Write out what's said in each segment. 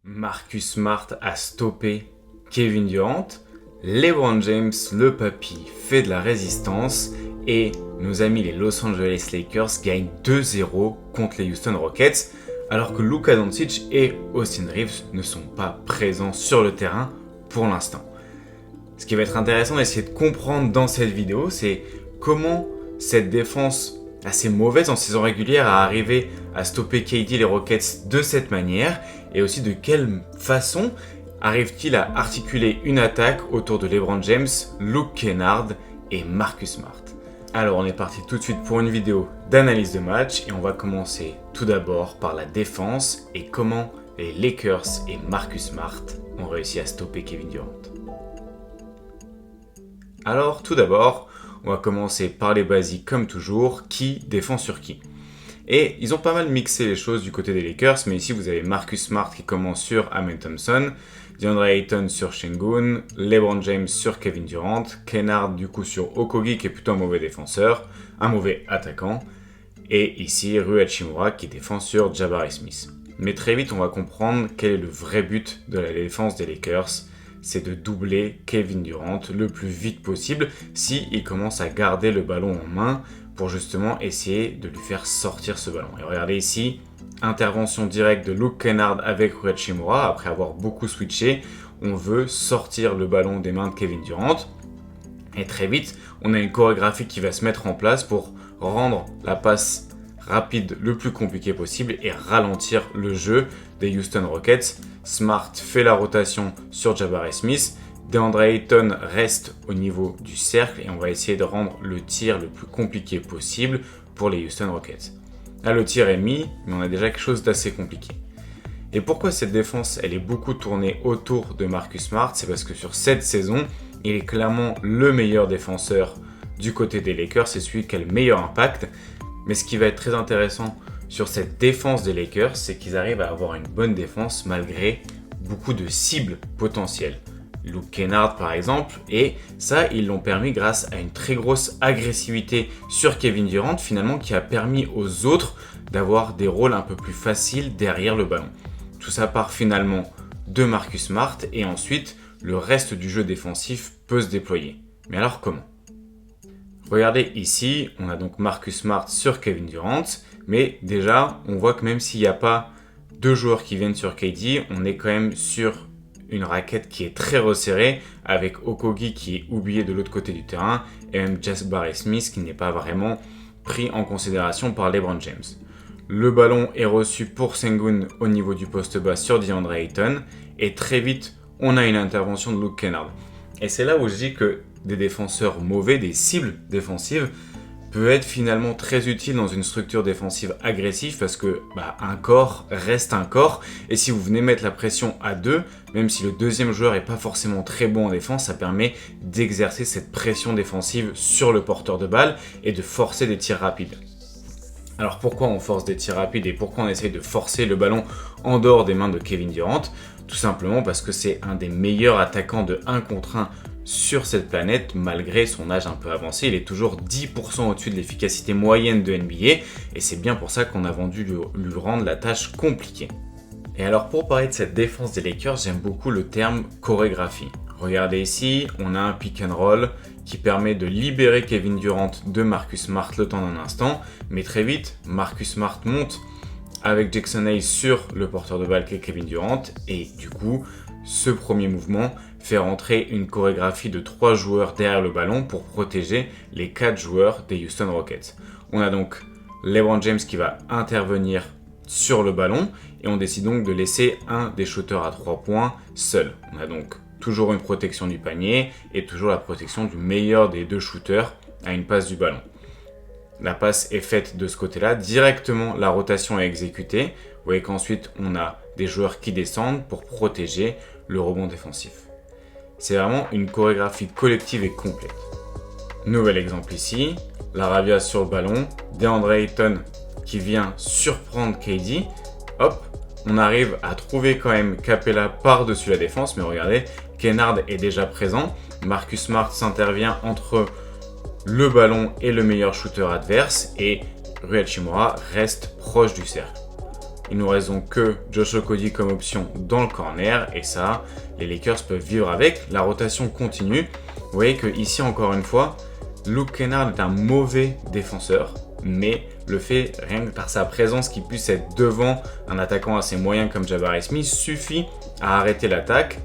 Marcus Smart a stoppé Kevin Durant, LeBron James, le papy, fait de la résistance et nos amis les Los Angeles Lakers gagnent 2-0 contre les Houston Rockets alors que Luka Doncic et Austin Reeves ne sont pas présents sur le terrain pour l'instant. Ce qui va être intéressant d'essayer de comprendre dans cette vidéo, c'est comment cette défense assez mauvaise en saison régulière a arrivé à stopper KD et les Rockets de cette manière et aussi de quelle façon arrive-t-il à articuler une attaque autour de LeBron James, Luke Kennard et Marcus Smart. Alors on est parti tout de suite pour une vidéo d'analyse de match et on va commencer tout d'abord par la défense et comment les Lakers et Marcus Smart ont réussi à stopper Kevin Durant. Alors tout d'abord, on va commencer par les basiques comme toujours, qui défend sur qui. Et ils ont pas mal mixé les choses du côté des Lakers, mais ici vous avez Marcus Smart qui commence sur Amen Thompson, DeAndre Ayton sur Sengun, LeBron James sur Kevin Durant, Kennard du coup sur Okogie qui est plutôt un mauvais défenseur, un mauvais attaquant, et ici Rui Hachimura qui défend sur Jabari Smith. Mais très vite on va comprendre quel est le vrai but de la défense des Lakers, c'est de doubler Kevin Durant le plus vite possible s'il commence à garder le ballon en main pour justement essayer de lui faire sortir ce ballon. Et regardez ici, intervention directe de Luke Kennard avec Rui Hachimura. Après avoir beaucoup switché, on veut sortir le ballon des mains de Kevin Durant. Et très vite, on a une chorégraphie qui va se mettre en place pour rendre la passe rapide le plus compliqué possible et ralentir le jeu des Houston Rockets. Smart fait la rotation sur Jabari Smith. DeAndre Ayton reste au niveau du cercle et on va essayer de rendre le tir le plus compliqué possible pour les Houston Rockets. Là, le tir est mis, mais on a déjà quelque chose d'assez compliqué. Et pourquoi cette défense, elle est beaucoup tournée autour de Marcus Smart? C'est parce que sur cette saison, il est clairement le meilleur défenseur du côté des Lakers, c'est celui qui a le meilleur impact. Mais ce qui va être très intéressant sur cette défense des Lakers, c'est qu'ils arrivent à avoir une bonne défense malgré beaucoup de cibles potentielles. Luke Kennard par exemple, et ça ils l'ont permis grâce à une très grosse agressivité sur Kevin Durant finalement qui a permis aux autres d'avoir des rôles un peu plus faciles derrière le ballon. Tout ça part finalement de Marcus Smart et ensuite le reste du jeu défensif peut se déployer. Mais alors comment ? Regardez ici, on a donc Marcus Smart sur Kevin Durant, mais déjà on voit que même s'il n'y a pas deux joueurs qui viennent sur KD, on est quand même sur une raquette qui est très resserrée avec Okogie qui est oublié de l'autre côté du terrain et même Jabari Smith qui n'est pas vraiment pris en considération par LeBron James. Le ballon est reçu pour Sengun au niveau du poste bas sur DeAndre Ayton et très vite on a une intervention de Luke Kennard. Et c'est là où je dis que des défenseurs mauvais, des cibles défensives peut être finalement très utile dans une structure défensive agressive parce que un corps reste un corps et si vous venez mettre la pression à deux, même si le deuxième joueur n'est pas forcément très bon en défense, ça permet d'exercer cette pression défensive sur le porteur de balle et de forcer des tirs rapides. Alors pourquoi on force des tirs rapides et pourquoi on essaye de forcer le ballon en dehors des mains de Kevin Durant? Tout simplement parce que c'est un des meilleurs attaquants de 1 contre 1 sur cette planète, malgré son âge un peu avancé, il est toujours 10% au-dessus de l'efficacité moyenne de NBA et c'est bien pour ça qu'on a vendu lui rendre la tâche compliquée. Et alors pour parler de cette défense des Lakers, j'aime beaucoup le terme chorégraphie. Regardez ici, on a un pick and roll qui permet de libérer Kevin Durant de Marcus Smart le temps d'un instant, mais très vite, Marcus Smart monte avec Jackson Hayes sur le porteur de balle qui est Kevin Durant et du coup, ce premier mouvement fait rentrer une chorégraphie de 3 joueurs derrière le ballon pour protéger les 4 joueurs des Houston Rockets. On a donc LeBron James qui va intervenir sur le ballon et on décide donc de laisser un des shooters à 3 points seul. On a donc toujours une protection du panier et toujours la protection du meilleur des 2 shooters à une passe du ballon. La passe est faite de ce côté-là, directement la rotation est exécutée. Vous voyez qu'ensuite on a des joueurs qui descendent pour protéger le rebond défensif. C'est vraiment une chorégraphie collective et complète. Nouvel exemple ici, l'Arabia sur le ballon, DeAndre Ayton qui vient surprendre KD. Hop, on arrive à trouver quand même Capella par-dessus la défense, mais regardez, Kennard est déjà présent. Marcus Smart s'intervient entre le ballon et le meilleur shooter adverse et Rui Hachimura reste proche du cercle. Il nous reste donc que Josh Okogie comme option dans le corner et ça, les Lakers peuvent vivre avec. La rotation continue. Vous voyez que ici encore une fois, Luke Kennard est un mauvais défenseur, mais le fait, rien que par sa présence, qu'il puisse être devant un attaquant assez moyen comme Jabari Smith suffit à arrêter l'attaque.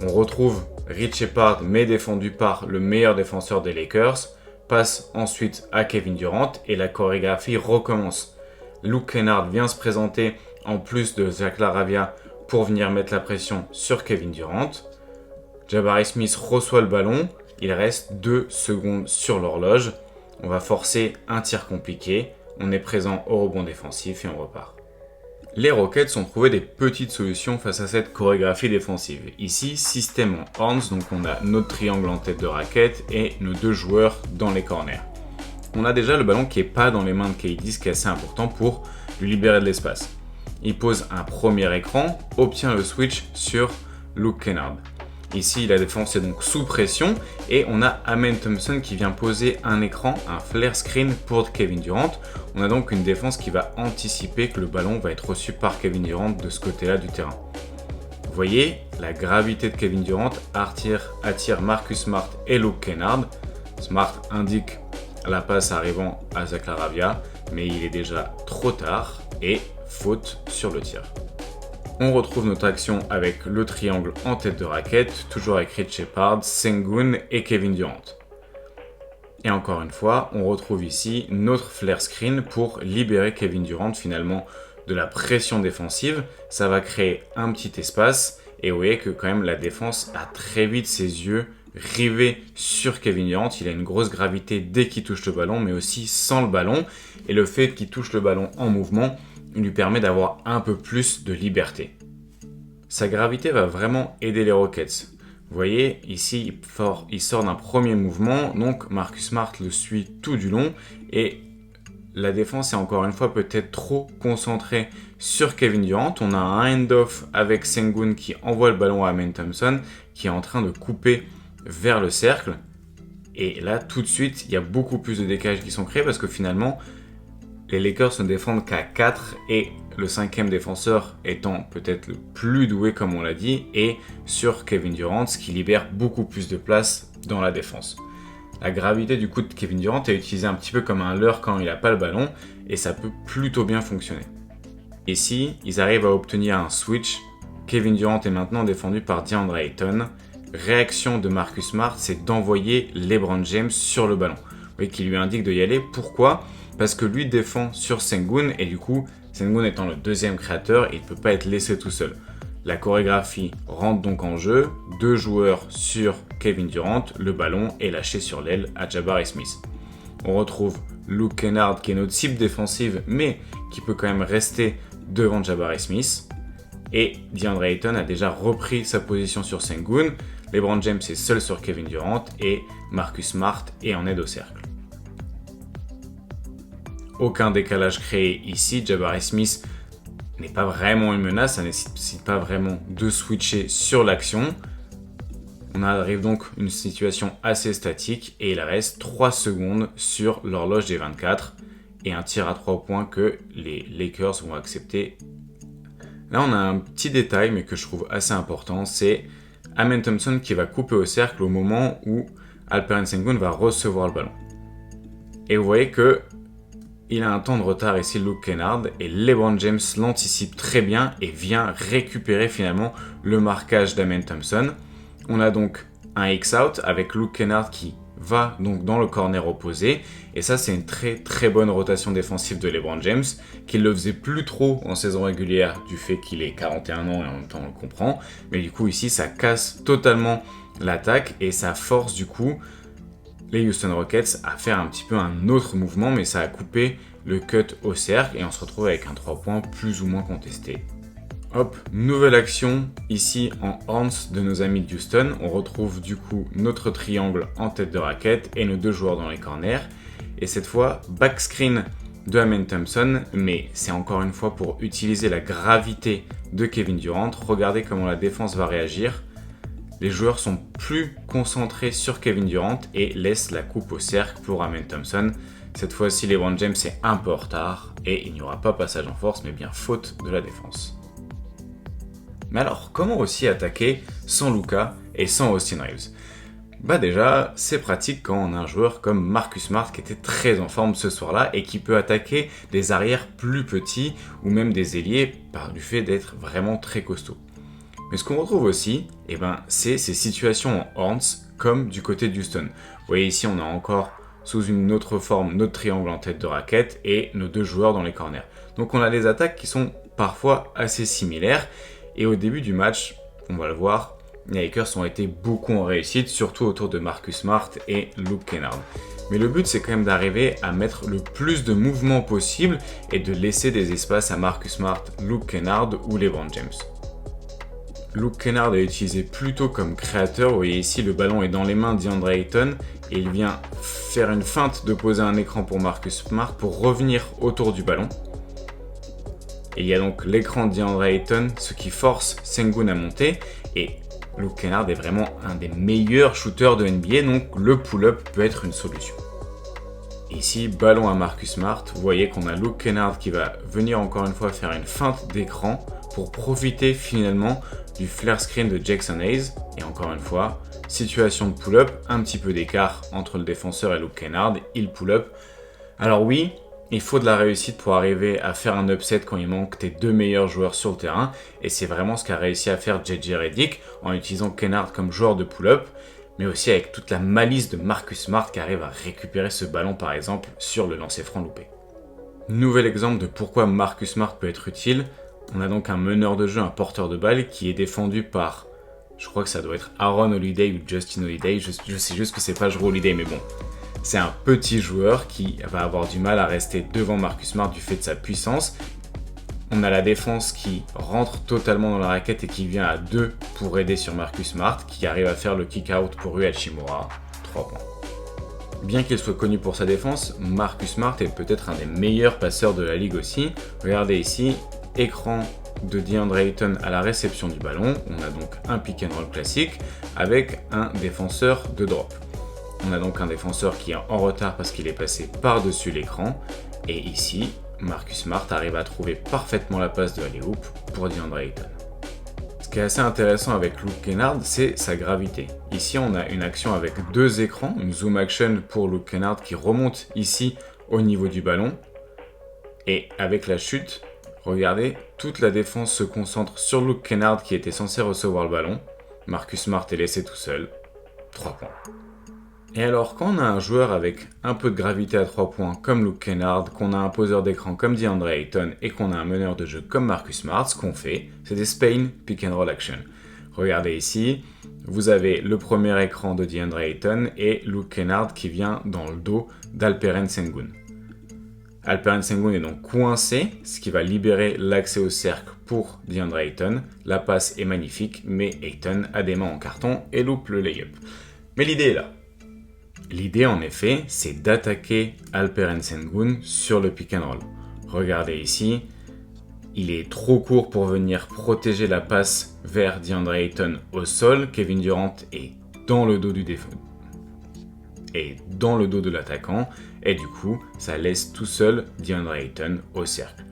On retrouve Rich Shepard, mais défendu par le meilleur défenseur des Lakers, passe ensuite à Kevin Durant et la chorégraphie recommence. Luke Kennard vient se présenter en plus de Zach LaRavia pour venir mettre la pression sur Kevin Durant. Jabari Smith reçoit le ballon, il reste 2 secondes sur l'horloge. On va forcer un tir compliqué, on est présent au rebond défensif et on repart. Les Rockets ont trouvé des petites solutions face à cette chorégraphie défensive. Ici, système en horns, donc on a notre triangle en tête de raquette et nos 2 joueurs dans les corners. On a déjà le ballon qui n'est pas dans les mains de KD, ce qui est assez important pour lui libérer de l'espace. Il pose un premier écran, obtient le switch sur Luke Kennard. Ici, la défense est donc sous pression et on a Amen Thompson qui vient poser un écran, un flare screen pour Kevin Durant. On a donc une défense qui va anticiper que le ballon va être reçu par Kevin Durant de ce côté-là du terrain. Vous voyez, la gravité de Kevin Durant attire Marcus Smart et Luke Kennard. Smart indique la passe arrivant à Zach LaRavia, mais il est déjà trop tard et faute sur le tir. On retrouve notre action avec le triangle en tête de raquette, toujours avec Rich Shepard, Sengun et Kevin Durant. Et encore une fois, on retrouve ici notre flare screen pour libérer Kevin Durant finalement de la pression défensive. Ça va créer un petit espace et vous voyez que quand même la défense a très vite ses yeux rivés sur Kevin Durant. Il a une grosse gravité dès qu'il touche le ballon, mais aussi sans le ballon. Et le fait qu'il touche le ballon en mouvement lui permet d'avoir un peu plus de liberté. Sa gravité va vraiment aider les Rockets. Vous voyez, ici, il sort d'un premier mouvement, donc Marcus Smart le suit tout du long, et la défense est encore une fois peut-être trop concentrée sur Kevin Durant. On a un hand-off avec Sengun qui envoie le ballon à Amen Thompson, qui est en train de couper vers le cercle. Et là, tout de suite, il y a beaucoup plus de décalages qui sont créés parce que finalement, les Lakers ne défendent qu'à 4 et le 5e défenseur étant peut-être le plus doué comme on l'a dit et sur Kevin Durant, ce qui libère beaucoup plus de place dans la défense. La gravité du coup de Kevin Durant est utilisée un petit peu comme un leurre quand il n'a pas le ballon et ça peut plutôt bien fonctionner. Ici, ils arrivent à obtenir un switch. Kevin Durant est maintenant défendu par DeAndre Ayton. Réaction de Marcus Smart, c'est d'envoyer LeBron James sur le ballon. Vous voyez qu'il lui indique de y aller. Pourquoi ? Parce que lui défend sur Sengun et du coup, Sengun étant le deuxième créateur, il ne peut pas être laissé tout seul. La chorégraphie rentre donc en jeu, 2 joueurs sur Kevin Durant, le ballon est lâché sur l'aile à Jabari Smith. On retrouve Luke Kennard qui est notre cible défensive mais qui peut quand même rester devant Jabari Smith. Et DeAndre Ayton a déjà repris sa position sur Sengun, LeBron James est seul sur Kevin Durant et Marcus Smart est en aide au cercle. Aucun décalage créé ici, Jabari Smith n'est pas vraiment une menace, ça ne nécessite pas vraiment de switcher sur l'action. On arrive donc à une situation assez statique et il reste 3 secondes sur l'horloge des 24 et un tir à 3 points que les Lakers vont accepter. Là on a un petit détail mais que je trouve assez important, c'est Amen Thompson qui va couper au cercle au moment où Alperen Sengun va recevoir le ballon. Et vous voyez que il a un temps de retard ici, Luke Kennard, et LeBron James l'anticipe très bien et vient récupérer finalement le marquage d'Amen Thompson. On a donc un X-out avec Luke Kennard qui va donc dans le corner opposé, et ça c'est une très très bonne rotation défensive de LeBron James, qui ne le faisait plus trop en saison régulière du fait qu'il ait 41 ans et en même temps on le comprend, mais du coup ici ça casse totalement l'attaque et ça force du coup les Houston Rockets à faire un petit peu un autre mouvement, mais ça a coupé le cut au cercle et on se retrouve avec un 3 points plus ou moins contesté. Hop, nouvelle action ici en horns de nos amis de Houston. On retrouve du coup notre triangle en tête de raquette et nos 2 joueurs dans les corners. Et cette fois, back screen de Amen Thompson, mais c'est encore une fois pour utiliser la gravité de Kevin Durant. Regardez comment la défense va réagir. Les joueurs sont plus concentrés sur Kevin Durant et laissent la coupe au cercle pour Amen Thompson. Cette fois-ci, LeBron James est un peu en retard et il n'y aura pas passage en force, mais bien faute de la défense. Mais alors, comment aussi attaquer sans Luka et sans Austin Reeves ? Bah déjà, c'est pratique quand on a un joueur comme Marcus Smart qui était très en forme ce soir-là et qui peut attaquer des arrières plus petits ou même des ailiers par du fait d'être vraiment très costaud. Mais ce qu'on retrouve aussi, c'est ces situations en horns comme du côté d'Houston. Vous voyez ici, on a encore sous une autre forme notre triangle en tête de raquette et nos deux joueurs dans les corners. Donc on a des attaques qui sont parfois assez similaires et au début du match, on va le voir, les Lakers ont été beaucoup en réussite, surtout autour de Marcus Smart et Luke Kennard. Mais le but, c'est quand même d'arriver à mettre le plus de mouvements possible et de laisser des espaces à Marcus Smart, Luke Kennard ou LeBron James. Luke Kennard est utilisé plutôt comme créateur. Vous voyez ici, le ballon est dans les mains d'DeAndre Ayton et il vient faire une feinte de poser un écran pour Marcus Smart pour revenir autour du ballon. Et il y a donc l'écran de DeAndre Ayton, ce qui force Sengun à monter. Et Luke Kennard est vraiment un des meilleurs shooters de NBA, donc le pull-up peut être une solution. Ici, ballon à Marcus Smart, vous voyez qu'on a Luke Kennard qui va venir encore une fois faire une feinte d'écran pour profiter finalement du flare screen de Jackson Hayes. Et encore une fois, situation de pull-up, un petit peu d'écart entre le défenseur et Luke Kennard, il pull-up. Alors oui, il faut de la réussite pour arriver à faire un upset quand il manque tes deux meilleurs joueurs sur le terrain. Et c'est vraiment ce qu'a réussi à faire JJ Redick en utilisant Kennard comme joueur de pull-up, mais aussi avec toute la malice de Marcus Smart qui arrive à récupérer ce ballon par exemple sur le lancer franc loupé. Nouvel exemple de pourquoi Marcus Smart peut être utile. On a donc un meneur de jeu, un porteur de balle qui est défendu par, je crois que ça doit être Aaron Holiday ou Justin Holiday, je sais juste que c'est pas Jrue Holiday, mais bon. C'est un petit joueur qui va avoir du mal à rester devant Marcus Smart du fait de sa puissance. On a la défense qui rentre totalement dans la raquette et qui vient à 2 pour aider sur Marcus Smart, qui arrive à faire le kick-out pour Rui Hachimura, 3 points. Bien qu'il soit connu pour sa défense, Marcus Smart est peut-être un des meilleurs passeurs de la ligue aussi. Regardez ici, écran de DeAndre Ayton à la réception du ballon. On a donc un pick and roll classique avec un défenseur de drop. On a donc un défenseur qui est en retard parce qu'il est passé par-dessus l'écran. Et ici, Marcus Smart arrive à trouver parfaitement la passe de alley-oop pour DeAndre Ayton. Ce qui est assez intéressant avec Luke Kennard, c'est sa gravité. Ici, on a une action avec deux écrans, une zoom action pour Luke Kennard qui remonte ici au niveau du ballon. Et avec la chute, regardez, toute la défense se concentre sur Luke Kennard qui était censé recevoir le ballon. Marcus Smart est laissé tout seul. 3 points. Et alors, quand on a un joueur avec un peu de gravité à 3 points comme Luke Kennard, qu'on a un poseur d'écran comme DeAndre Ayton et qu'on a un meneur de jeu comme Marcus Smart, ce qu'on fait, c'est des Spain pick and roll action. Regardez ici, vous avez le premier écran de DeAndre Ayton et Luke Kennard qui vient dans le dos d'Alperen Sengun. Alperen Sengun est donc coincé, ce qui va libérer l'accès au cercle pour DeAndre Ayton. La passe est magnifique, mais Ayton a des mains en carton et loupe le lay-up. Mais l'idée est là. L'idée, en effet, c'est d'attaquer Alperen Sengun sur le pick and roll. Regardez ici, il est trop court pour venir protéger la passe vers DeAndre Ayton au sol. Kevin Durant est dans le dos du défenseur et dans le dos de l'attaquant, et du coup, ça laisse tout seul DeAndre Ayton au cercle.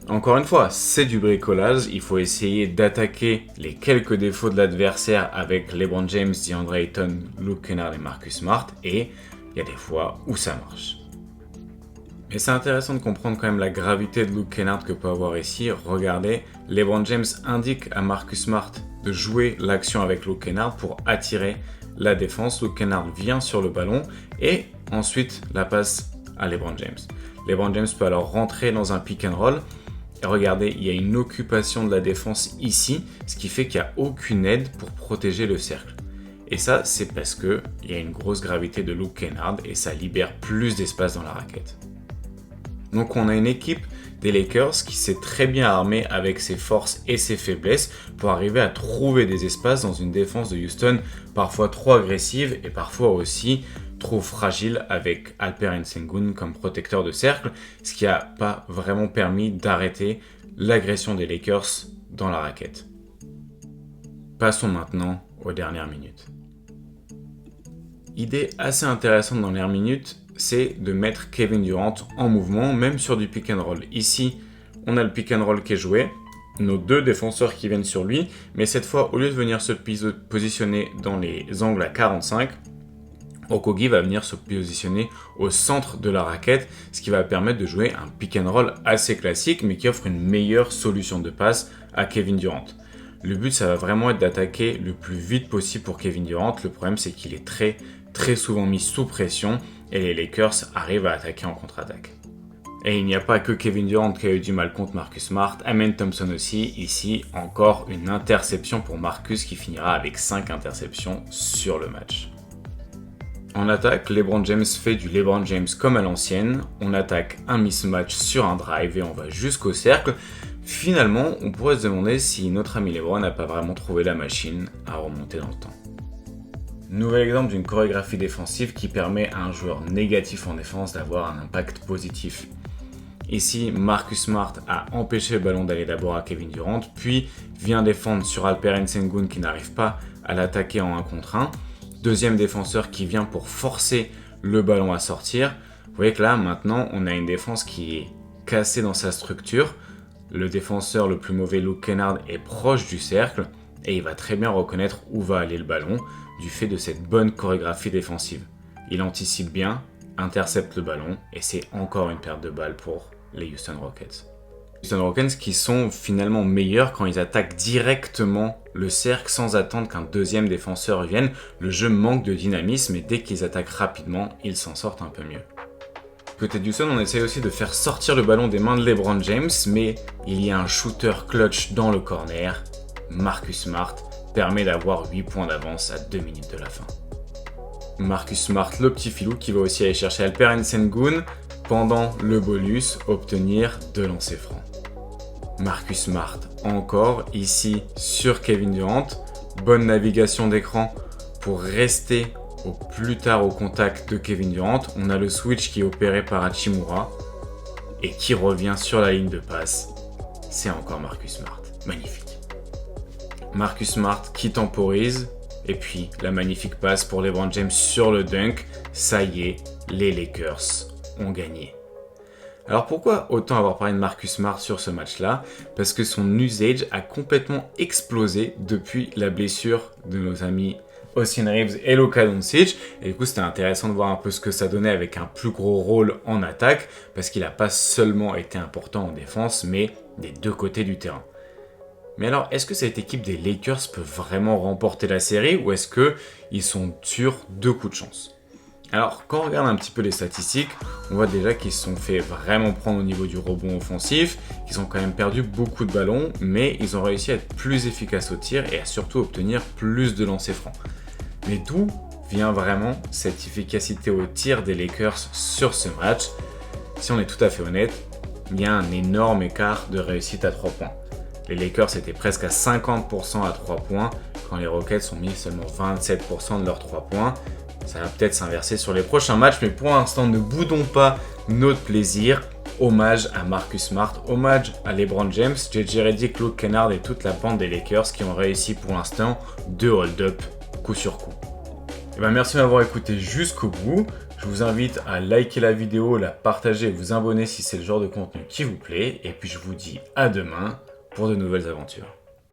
Encore une fois, c'est du bricolage, il faut essayer d'attaquer les quelques défauts de l'adversaire avec LeBron James, DeAndre Ayton, Luke Kennard et Marcus Smart, et il y a des fois où ça marche. Mais c'est intéressant de comprendre quand même la gravité de Luke Kennard que peut avoir ici. Regardez, LeBron James indique à Marcus Smart de jouer l'action avec Luke Kennard pour attirer la défense. Luke Kennard vient sur le ballon et ensuite la passe à LeBron James. LeBron James peut alors rentrer dans un pick and roll. Et regardez, il y a une occupation de la défense ici, ce qui fait qu'il n'y a aucune aide pour protéger le cercle. Et ça, c'est parce qu'il y a une grosse gravité de Luke Kennard et ça libère plus d'espace dans la raquette. Donc on a une équipe des Lakers qui s'est très bien armée avec ses forces et ses faiblesses pour arriver à trouver des espaces dans une défense de Houston parfois trop agressive et parfois aussi trop fragile avec Alperen Sengun comme protecteur de cercle, ce qui n'a pas vraiment permis d'arrêter l'agression des Lakers dans la raquette. Passons maintenant aux dernières minutes. Idée assez intéressante dans les dernières minutes, c'est de mettre Kevin Durant en mouvement, même sur du pick and roll. Ici, on a le pick and roll qui est joué, nos deux défenseurs qui viennent sur lui, mais cette fois, au lieu de venir se positionner dans les angles à 45, Okogie va venir se positionner au centre de la raquette, ce qui va permettre de jouer un pick and roll assez classique, mais qui offre une meilleure solution de passe à Kevin Durant. Le but, ça va vraiment être d'attaquer le plus vite possible pour Kevin Durant. Le problème, c'est qu'il est très souvent mis sous pression et les Lakers arrivent à attaquer en contre-attaque. Et il n'y a pas que Kevin Durant qui a eu du mal contre Marcus Smart, Amen Thompson aussi. Ici, encore une interception pour Marcus qui finira avec 5 interceptions sur le match. En attaque, LeBron James fait du LeBron James comme à l'ancienne. On attaque un mismatch sur un drive et on va jusqu'au cercle. Finalement, on pourrait se demander si notre ami LeBron n'a pas vraiment trouvé la machine à remonter dans le temps. Nouvel exemple d'une chorégraphie défensive qui permet à un joueur négatif en défense d'avoir un impact positif. Ici, Marcus Smart a empêché le ballon d'aller d'abord à Kevin Durant, puis vient défendre sur Alperen Sengun qui n'arrive pas à l'attaquer en 1 contre 1. Deuxième défenseur qui vient pour forcer le ballon à sortir. Vous voyez que là, maintenant, on a une défense qui est cassée dans sa structure. Le défenseur le plus mauvais, Luke Kennard, est proche du cercle et il va très bien reconnaître où va aller le ballon du fait de cette bonne chorégraphie défensive. Il anticipe bien, intercepte le ballon et c'est encore une perte de balle pour les Houston Rockets. Houston Rockets qui sont finalement meilleurs quand ils attaquent directement le cercle sans attendre qu'un deuxième défenseur vienne. Le jeu manque de dynamisme et dès qu'ils attaquent rapidement, ils s'en sortent un peu mieux. Côté de Houston, on essaie aussi de faire sortir le ballon des mains de LeBron James, mais il y a un shooter clutch dans le corner. Marcus Smart permet d'avoir 8 points d'avance à 2 minutes de la fin. Marcus Smart, le petit filou qui va aussi aller chercher Alperen Sengun pendant le bolus, obtenir 2 lancers francs. Marcus Smart encore ici sur Kevin Durant. Bonne navigation d'écran pour rester au plus tard au contact de Kevin Durant. On a le switch qui est opéré par Hachimura et qui revient sur la ligne de passe. C'est encore Marcus Smart. Magnifique. Marcus Smart qui temporise. Et puis la magnifique passe pour LeBron James sur le dunk. Ça y est, les Lakers ont gagné. Alors pourquoi autant avoir parlé de Marcus Smart sur ce match-là? Parce que son usage a complètement explosé depuis la blessure de nos amis Austin Reeves et Luka Doncic. Et du coup, c'était intéressant de voir un peu ce que ça donnait avec un plus gros rôle en attaque, parce qu'il n'a pas seulement été important en défense, mais des deux côtés du terrain. Mais alors, est-ce que cette équipe des Lakers peut vraiment remporter la série, ou est-ce qu'ils sont sur 2 coups de chance? Alors, quand on regarde un petit peu les statistiques, on voit déjà qu'ils se sont fait vraiment prendre au niveau du rebond offensif, qu'ils ont quand même perdu beaucoup de ballons, mais ils ont réussi à être plus efficaces au tir et à surtout obtenir plus de lancers francs. Mais d'où vient vraiment cette efficacité au tir des Lakers sur ce match? Si on est tout à fait honnête, il y a un énorme écart de réussite à 3 points. Les Lakers étaient presque à 50% à 3 points, quand les Rockets ont mis seulement 27% de leurs 3 points. Ça va peut-être s'inverser sur les prochains matchs, mais pour l'instant, ne boudons pas notre plaisir. Hommage à Marcus Smart, hommage à LeBron James, JJ Redick, Luke Kennard et toute la bande des Lakers qui ont réussi pour l'instant 2 hold-up coup sur coup. Et merci de m'avoir écouté jusqu'au bout. Je vous invite à liker la vidéo, la partager et vous abonner si c'est le genre de contenu qui vous plaît. Et puis je vous dis à demain pour de nouvelles aventures.